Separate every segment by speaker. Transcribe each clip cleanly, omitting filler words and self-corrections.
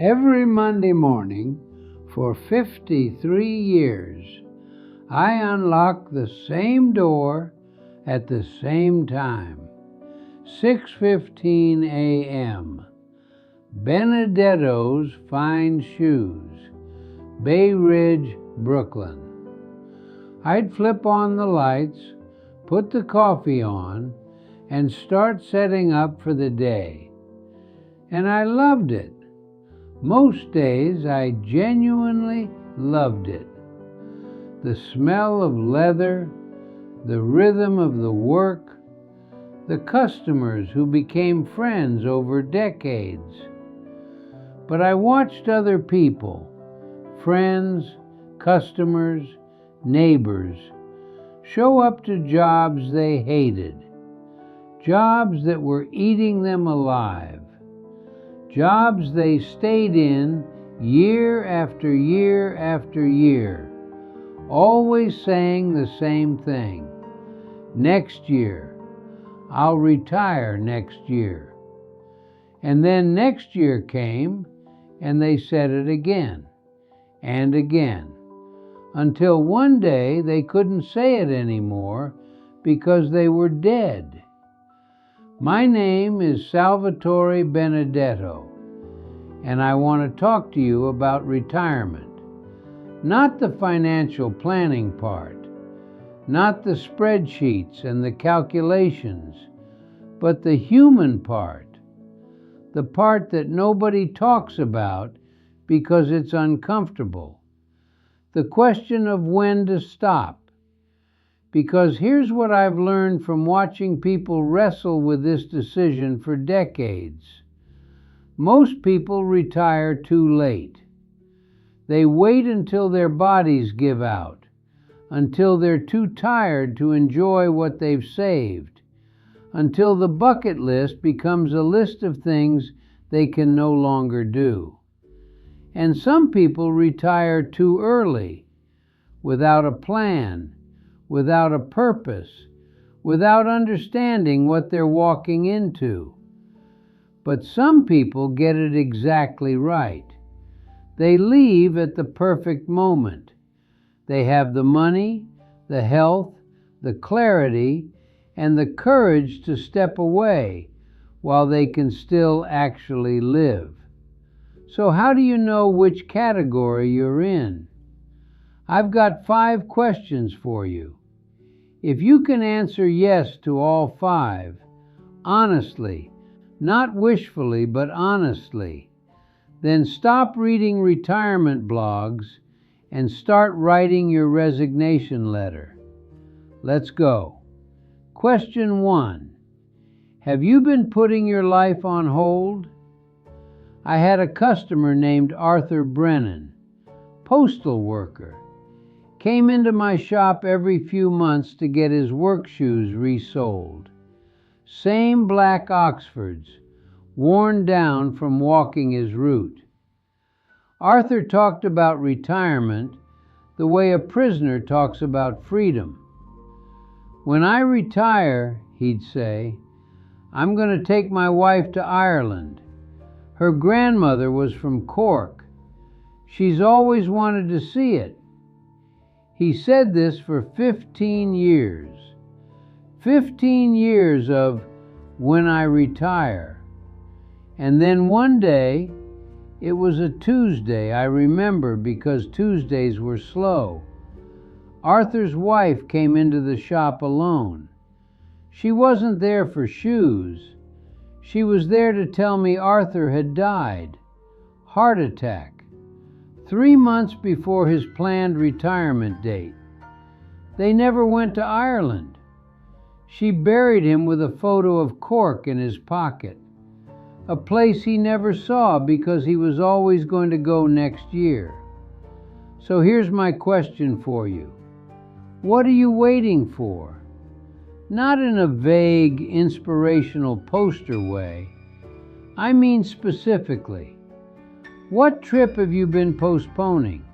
Speaker 1: Every Monday morning for 53 years, I unlock the same door at the same time. 6:15 a.m. Benedetto's Fine Shoes, Bay Ridge, Brooklyn. I'd flip on the lights, put the coffee on, and start setting up for the day. And I loved it. Most days I genuinely loved it. The smell of leather, the rhythm of the work, the customers who became friends over decades. But I watched other people, friends, customers, neighbors, show up to jobs they hated, jobs that were eating them alive, jobs they stayed in year after year after year, always saying the same thing: next year, I'll retire next year. And then next year came, and they said it again and again, until one day they couldn't say it anymore because they were dead. My name is Salvatore Benedetto, and I want to talk to you about retirement. Not the financial planning part, not the spreadsheets and the calculations, but the human part, the part that nobody talks about because it's uncomfortable. The question of when to stop. Because here's what I've learned from watching people wrestle with this decision for decades. Most people retire too late. They wait until their bodies give out, until they're too tired to enjoy what they've saved, until the bucket list becomes a list of things they can no longer do. And some people retire too early, without a plan, without a purpose, without understanding what they're walking into. But some people get it exactly right. They leave at the perfect moment. They have the money, the health, the clarity, and the courage to step away while they can still actually live. So how do you know which category you're in? I've got 5 questions for you. If you can answer yes to all 5, honestly, not wishfully, but honestly, then stop reading retirement blogs and start writing your resignation letter. Let's go. Question 1. Have you been putting your life on hold? I had a customer named Arthur Brennan, postal worker. Came into my shop every few months to get his work shoes resoled. Same black Oxfords, worn down from walking his route. Arthur talked about retirement the way a prisoner talks about freedom. When I retire, he'd say, I'm going to take my wife to Ireland. Her grandmother was from Cork. She's always wanted to see it. He said this for 15 years. 15 years of when I retire. And then one day, it was a Tuesday, I remember, because Tuesdays were slow. Arthur's wife came into the shop alone. She wasn't there for shoes. She was there to tell me Arthur had died. Heart attack. 3 months before his planned retirement date. They never went to Ireland. She buried him with a photo of Cork in his pocket, a place he never saw because he was always going to go next year. So here's my question for you. What are you waiting for? Not in a vague, inspirational poster way. I mean specifically. What trip have you been postponing?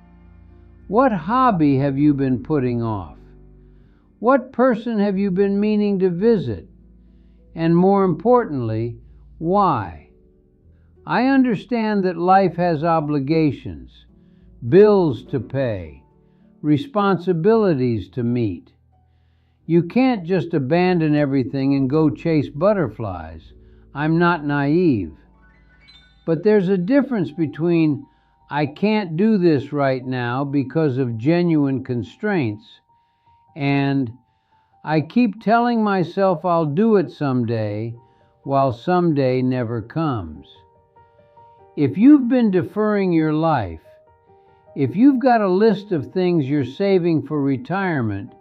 Speaker 1: What hobby have you been putting off? What person have you been meaning to visit? And more importantly, why? I understand that life has obligations, bills to pay, responsibilities to meet. You can't just abandon everything and go chase butterflies. I'm not naive. But there's a difference between I can't do this right now because of genuine constraints and I keep telling myself I'll do it someday while someday never comes. If you've been deferring your life, if you've got a list of things you're saving for retirement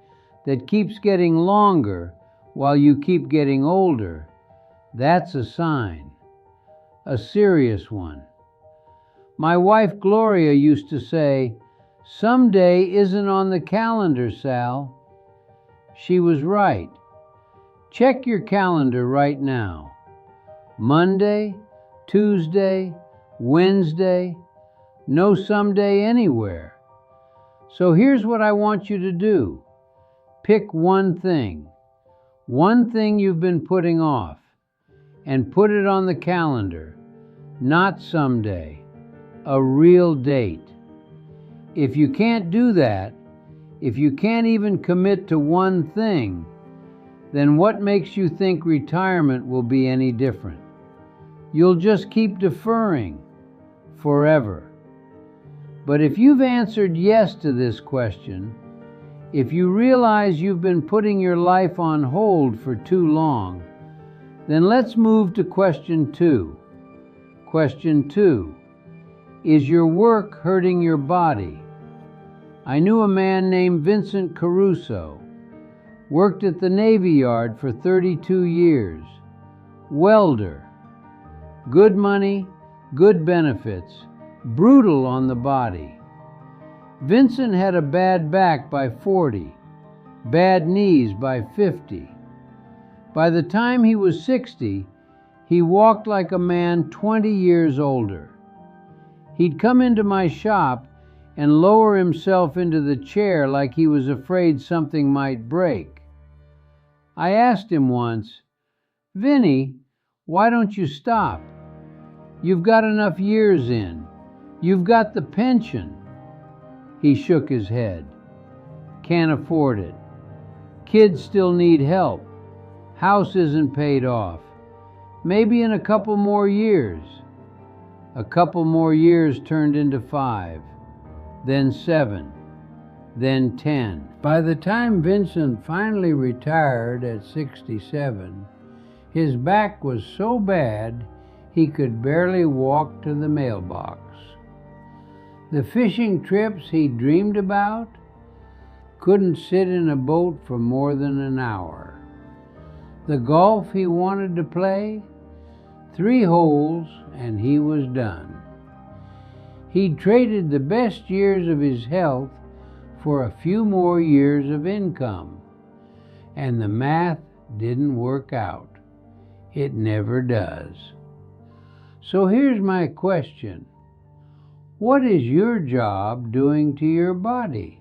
Speaker 1: that keeps getting longer while you keep getting older, that's a sign, a serious one. My wife Gloria used to say, "Someday isn't on the calendar, Sal." She was right. Check your calendar right now. Monday, Tuesday, Wednesday, no someday anywhere. So here's what I want you to do. Pick one thing you've been putting off, and put it on the calendar, not someday, a real date. If you can't do that, if you can't even commit to one thing, then what makes you think retirement will be any different? You'll just keep deferring forever. But if you've answered yes to this question, if you realize you've been putting your life on hold for too long, then let's move to question 2. Question 2. Is your work hurting your body? I knew a man named Vincent Caruso, worked at the Navy Yard for 32 years, welder, good money, good benefits, brutal on the body. Vincent had a bad back by 40, bad knees by 50. By the time he was 60, he walked like a man 20 years older. He'd come into my shop and lower himself into the chair like he was afraid something might break. I asked him once, "Vinny, why don't you stop? You've got enough years in. You've got the pension." He shook his head. "Can't afford it. Kids still need help. House isn't paid off. Maybe in a couple more years." A couple more years turned into 5, then 7, then 10. By the time Vincent finally retired at 67, his back was so bad he could barely walk to the mailbox. The fishing trips he dreamed about, couldn't sit in a boat for more than an hour. The golf he wanted to play, 3 holes and he was done. He'd traded the best years of his health for a few more years of income, and the math didn't work out. It never does. So here's my question. What is your job doing to your body?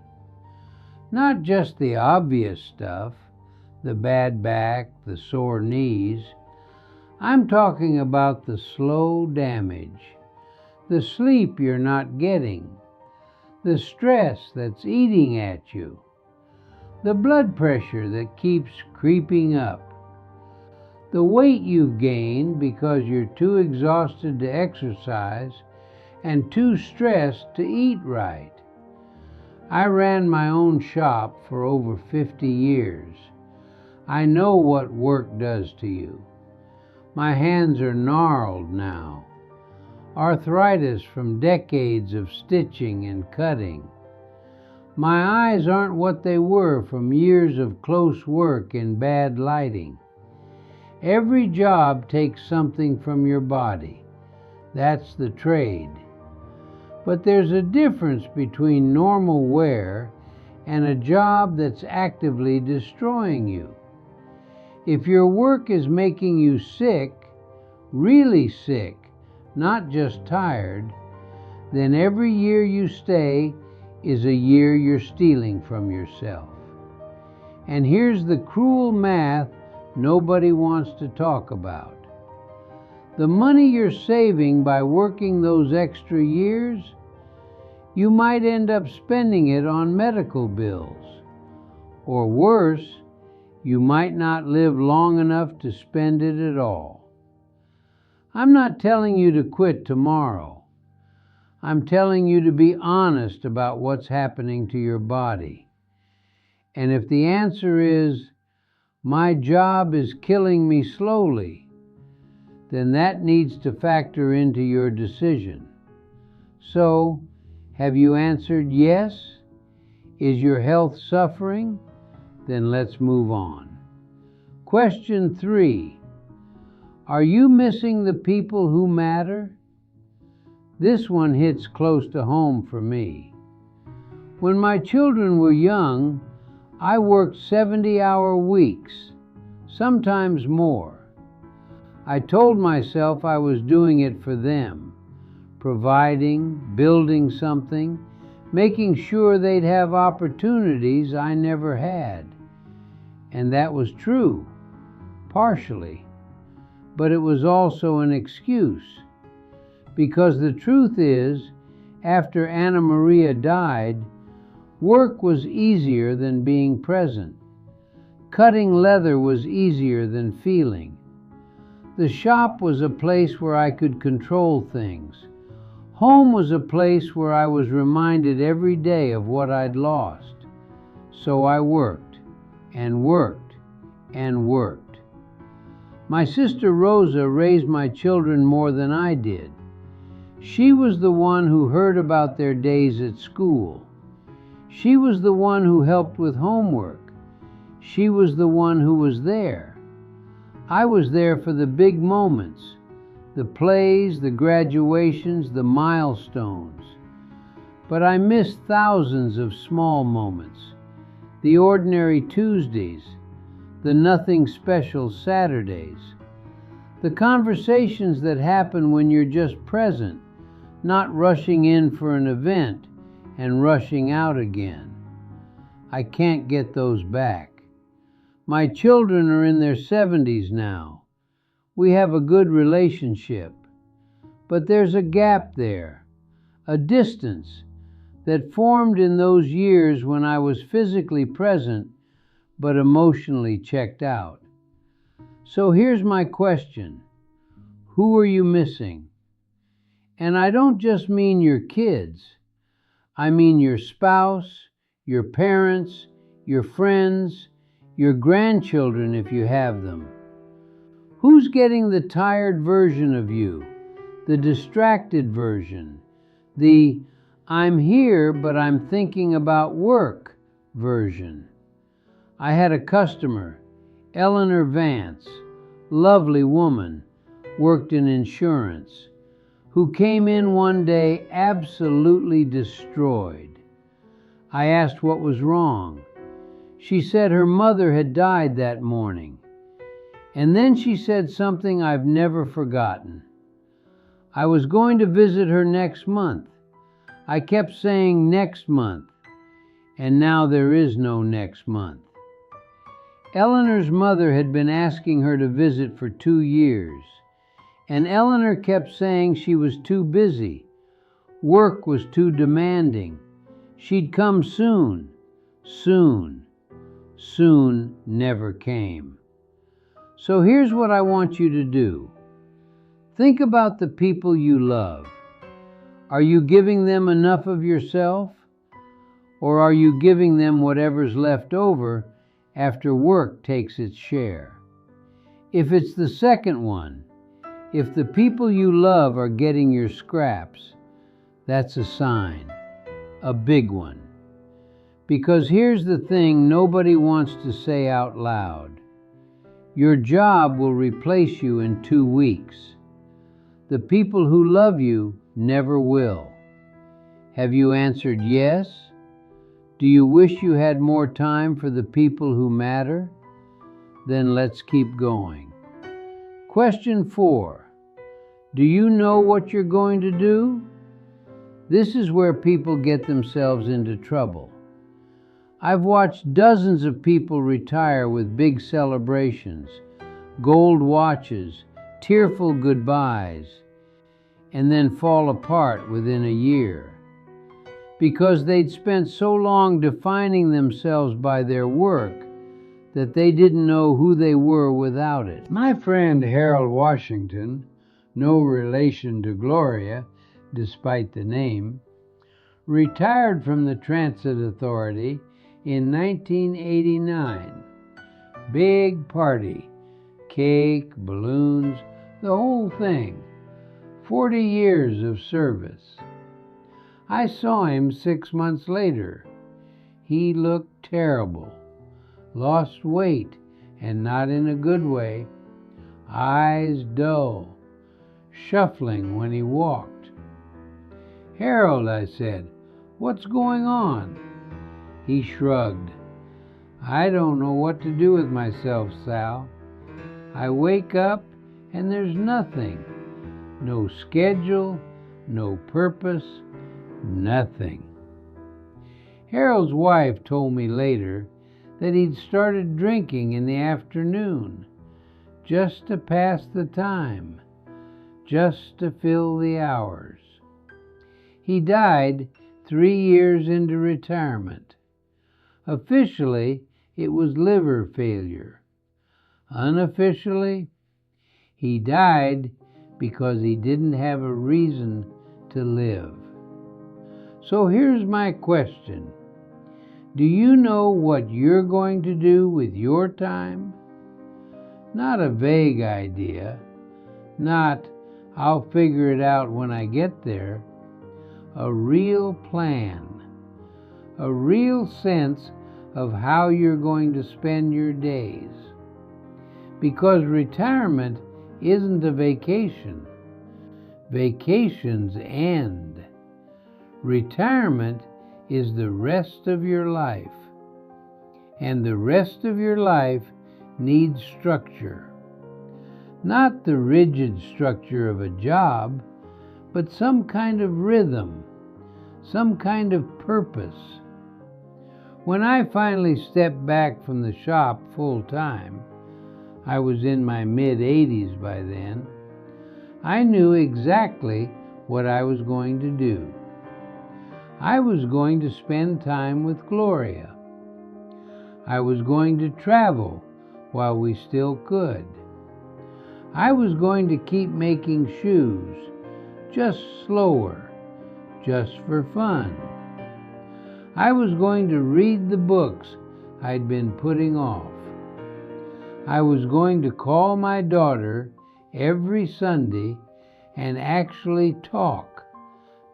Speaker 1: Not just the obvious stuff, the bad back, the sore knees. I'm talking about the slow damage, the sleep you're not getting, the stress that's eating at you, the blood pressure that keeps creeping up, the weight you've gained because you're too exhausted to exercise and too stressed to eat right. I ran my own shop for over 50 years. I know what work does to you. My hands are gnarled now. Arthritis from decades of stitching and cutting. My eyes aren't what they were from years of close work in bad lighting. Every job takes something from your body. That's the trade. But there's a difference between normal wear and a job that's actively destroying you. If your work is making you sick, really sick, not just tired, then every year you stay is a year you're stealing from yourself. And here's the cruel math nobody wants to talk about. The money you're saving by working those extra years, you might end up spending it on medical bills. Or worse, you might not live long enough to spend it at all. I'm not telling you to quit tomorrow. I'm telling you to be honest about what's happening to your body. And if the answer is, my job is killing me slowly, then that needs to factor into your decision. So, have you answered yes? Is your health suffering? Then let's move on. Question 3. Are you missing the people who matter? This one hits close to home for me. When my children were young, I worked 70-hour weeks, sometimes more. I told myself I was doing it for them, providing, building something, making sure they'd have opportunities I never had. And that was true, partially. But it was also an excuse. Because the truth is, after Anna Maria died, work was easier than being present. Cutting leather was easier than feeling. The shop was a place where I could control things. Home was a place where I was reminded every day of what I'd lost. So I worked, and worked, and worked. My sister Rosa raised my children more than I did. She was the one who heard about their days at school. She was the one who helped with homework. She was the one who was there. I was there for the big moments, the plays, the graduations, the milestones. But I missed thousands of small moments, the ordinary Tuesdays, the nothing special Saturdays, the conversations that happen when you're just present, not rushing in for an event and rushing out again. I can't get those back. My children are in their 70s now. We have a good relationship. But there's a gap there, a distance that formed in those years when I was physically present but emotionally checked out. So here's my question. Who are you missing? And I don't just mean your kids. I mean your spouse, your parents, your friends, your grandchildren if you have them. Who's getting the tired version of you, the distracted version, the I'm here but I'm thinking about work version? I had a customer, Eleanor Vance, lovely woman, worked in insurance, who came in one day absolutely destroyed. I asked what was wrong. She said her mother had died that morning. And then she said something I've never forgotten. I was going to visit her next month. I kept saying next month, and now there is no next month. Eleanor's mother had been asking her to visit for 2 years. And Eleanor kept saying she was too busy. Work was too demanding. She'd come soon. Soon. Soon never came. So here's what I want you to do. Think about the people you love. Are you giving them enough of yourself? Or are you giving them whatever's left over after work takes its share? If it's the second one, if the people you love are getting your scraps, that's a sign, a big one. Because here's the thing nobody wants to say out loud. Your job will replace you in 2 weeks. The people who love you never will. Have you answered yes? Do you wish you had more time for the people who matter? Then let's keep going. Question 4. Do you know what you're going to do? This is where people get themselves into trouble. I've watched dozens of people retire with big celebrations, gold watches, tearful goodbyes, and then fall apart within a year, because they'd spent so long defining themselves by their work that they didn't know who they were without it. My friend Harold Washington, no relation to Gloria, despite the name, retired from the Transit Authority in 1989. Big party, cake, balloons, the whole thing. 40 years of service. I saw him 6 months later. He looked terrible. Lost weight, and not in a good way. Eyes dull, shuffling when he walked. "Harold," I said, "what's going on?" He shrugged. "I don't know what to do with myself, Sal. I wake up and there's nothing. No schedule, no purpose, nothing." Harold's wife told me later that he'd started drinking in the afternoon, just to pass the time, just to fill the hours. He died 3 years into retirement. Officially, it was liver failure. Unofficially, he died because he didn't have a reason to live. So here's my question. Do you know what you're going to do with your time? Not a vague idea, not "I'll figure it out when I get there." A real plan, a real sense of how you're going to spend your days. Because retirement isn't a vacation. Vacations end. Retirement is the rest of your life. And the rest of your life needs structure. Not the rigid structure of a job, but some kind of rhythm, some kind of purpose. When I finally stepped back from the shop full time, I was in my mid-80s by then, I knew exactly what I was going to do. I was going to spend time with Gloria. I was going to travel while we still could. I was going to keep making shoes, just slower, just for fun. I was going to read the books I'd been putting off. I was going to call my daughter every Sunday and actually talk,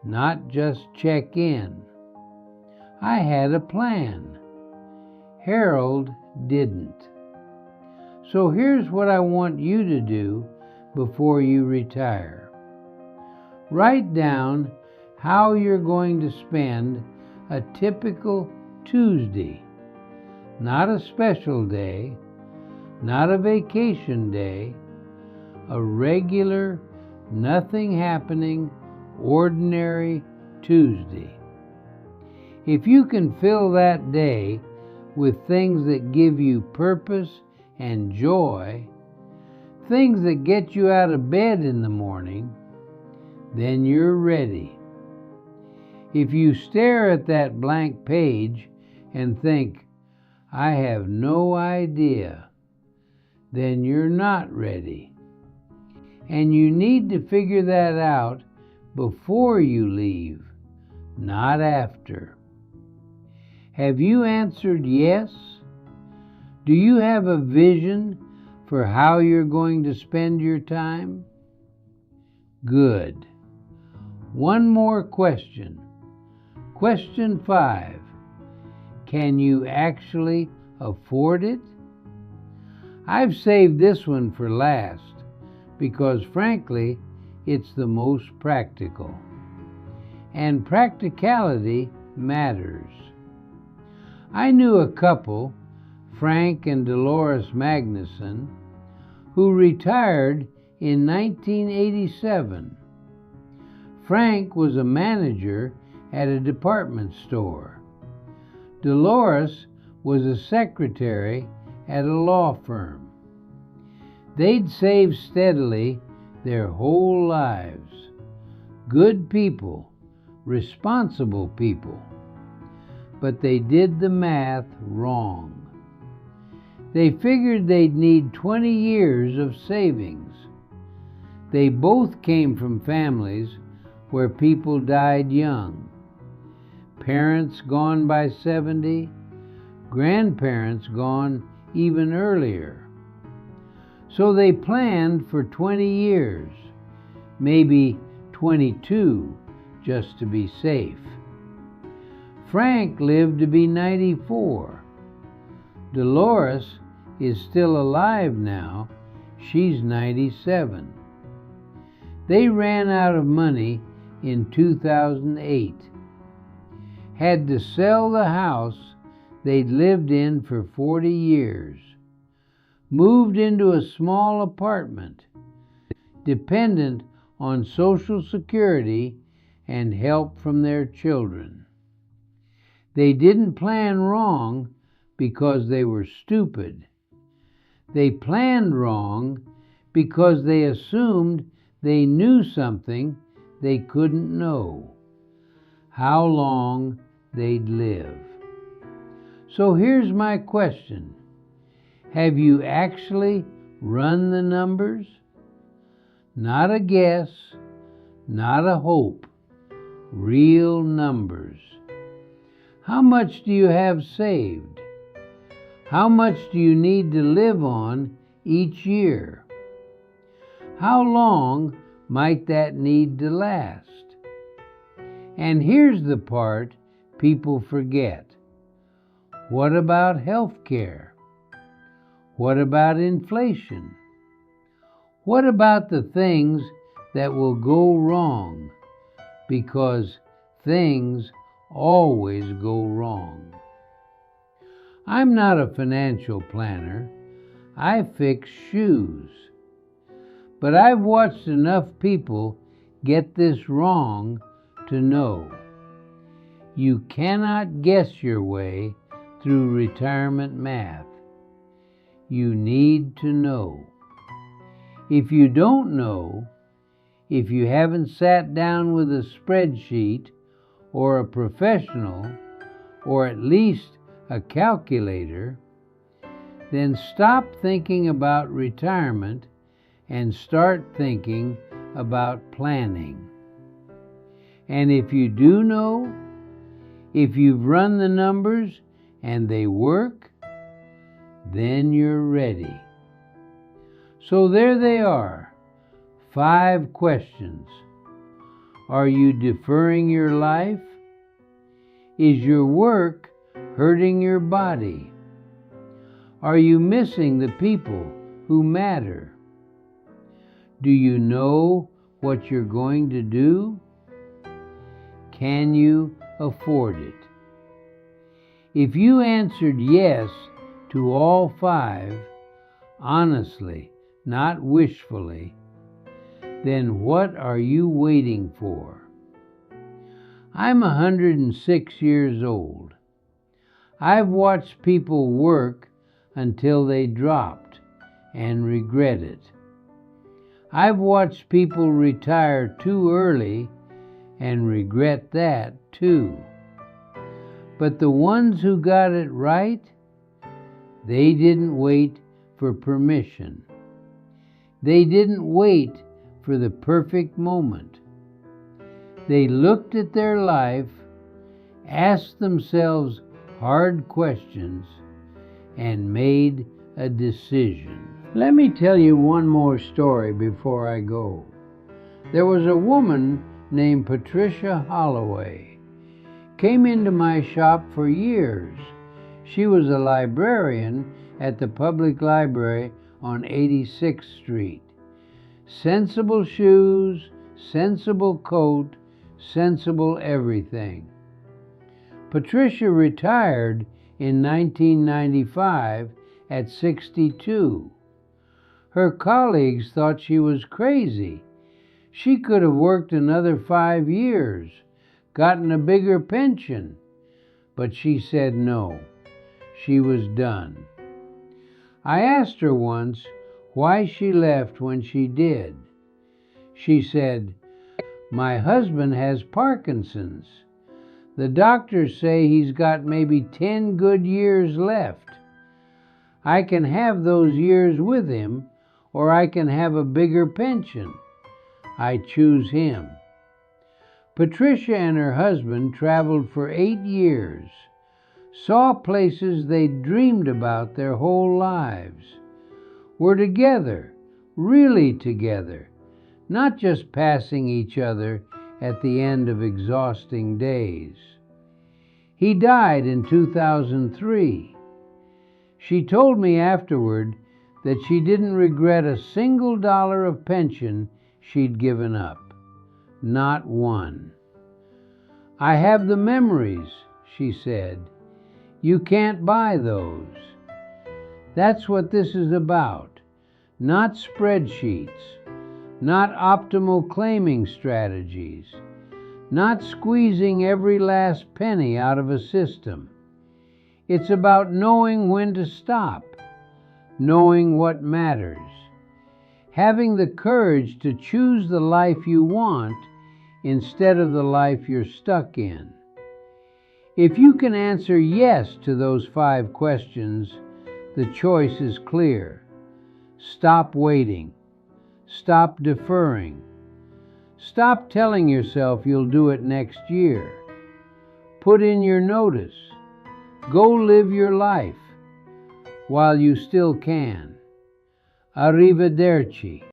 Speaker 1: not just check in. I had a plan. Harold didn't. So here's what I want you to do before you retire. Write down how you're going to spend a typical Tuesday, not a special day, not a vacation day, a regular, nothing happening, ordinary Tuesday. If you can fill that day with things that give you purpose and joy, things that get you out of bed in the morning, then you're ready. If you stare at that blank page and think, "I have no idea," then you're not ready. And you need to figure that out before you leave, not after. Have you answered yes? Do you have a vision for how you're going to spend your time? Good. One more question. Question 5. Can you actually afford it? I've saved this one for last because, frankly, it's the most practical. And practicality matters. I knew a couple, Frank and Dolores Magnuson, who retired in 1987. Frank was a manager at a department store. Dolores was a secretary at a law firm. They'd saved steadily their whole lives. Good people, responsible people. But they did the math wrong. They figured they'd need 20 years of savings. They both came from families where people died young. Parents gone by 70, grandparents gone even earlier. So they planned for 20 years, maybe 22 just to be safe. Frank lived to be 94. Dolores is still alive now. She's 97. They ran out of money in 2008. Had to sell the house they'd lived in for 40 years. Moved into a small apartment, dependent on Social Security and help from their children. They didn't plan wrong because they were stupid. They planned wrong because they assumed they knew something they couldn't know, how long they'd live. So here's my question. Have you actually run the numbers? Not a guess, not a hope, real numbers. How much do you have saved? How much do you need to live on each year? How long might that need to last? And here's the part people forget. What about health care? What about inflation? What about the things that will go wrong? Because things always go wrong. I'm not a financial planner. I fix shoes. But I've watched enough people get this wrong to know. You cannot guess your way through retirement math. You need to know. If you don't know, if you haven't sat down with a spreadsheet or a professional, or at least a calculator, then stop thinking about retirement and start thinking about planning. And if you do know, if you've run the numbers and they work, then you're ready. So there they are, 5 questions. Are you deferring your life? Is your work hurting your body? Are you missing the people who matter? Do you know what you're going to do? Can you afford it? If you answered yes to all 5, honestly, not wishfully, then what are you waiting for? I'm 106 years old. I've watched people work until they dropped and regret it. I've watched people retire too early and regret that too. But the ones who got it right, they didn't wait for permission. They didn't wait for the perfect moment. They looked at their life, asked themselves hard questions, and made a decision. Let me tell you one more story before I go. There was a woman named Patricia Holloway. Came into my shop for years. She was a librarian at the public library on 86th Street. Sensible shoes, sensible coat, sensible everything. Patricia retired in 1995 at 62. Her colleagues thought she was crazy. She could have worked another 5 years, gotten a bigger pension, but she said no. She was done. I asked her once why she left when she did. She said, "My husband has Parkinson's. The doctors say he's got maybe 10 good years left. I can have those years with him, or I can have a bigger pension. I choose him." Patricia and her husband traveled for 8 years, saw places they'd dreamed about their whole lives, were together, really together, not just passing each other at the end of exhausting days. He died in 2003. She told me afterward that she didn't regret a single dollar of pension she'd given up. Not one. "I have the memories," she said. "You can't buy those." That's what this is about. Not spreadsheets, not optimal claiming strategies, not squeezing every last penny out of a system. It's about knowing when to stop, knowing what matters, having the courage to choose the life you want instead of the life you're stuck in. If you can answer yes to those 5 questions, the choice is clear. Stop waiting. Stop deferring. Stop telling yourself you'll do it next year. Put in your notice. Go live your life while you still can. Arrivederci.